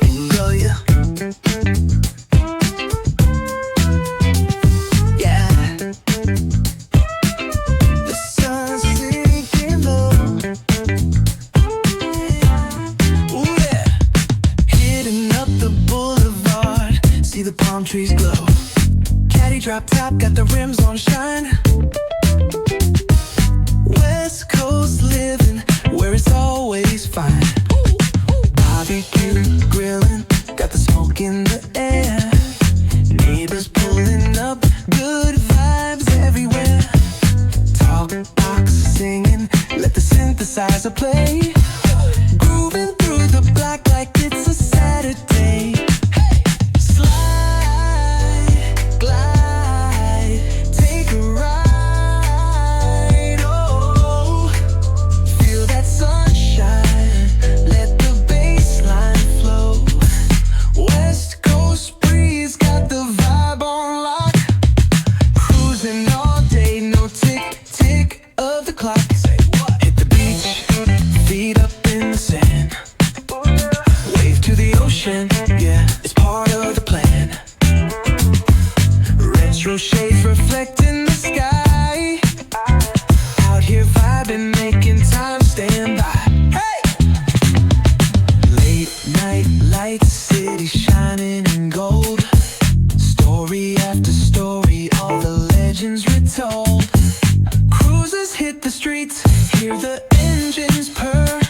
Bingo, yeah. Yeah. The sun's sinking low. Ooh, yeah. Hitting up the boulevard, see the palm trees glow. Caddy drop top, got the rims on shine. West Coast living, where it's always fine. Barbecue grilling, got the smoke in the air. Neighbors pulling up, good vibes everywhere. Talk box singing, let the synthesizer play. Grooving through the block like it's a Saturday. Slide, glide, take a ride. Oh, feel that sunshine, let the bass line flow. West Coast breeze, got the vibe on lock. Cruising all day, no tick, tick of the clock. Hit the beach, feet up in the sand. Wave to the ocean, yeah, it's part of the plan. Retro shades reflecting the sky. Out here vibing, making time stand by. Hey! Late night lights, city shining in gold. Story after story, all the legends retold. Cruisers hit the streets, hear the engines purr.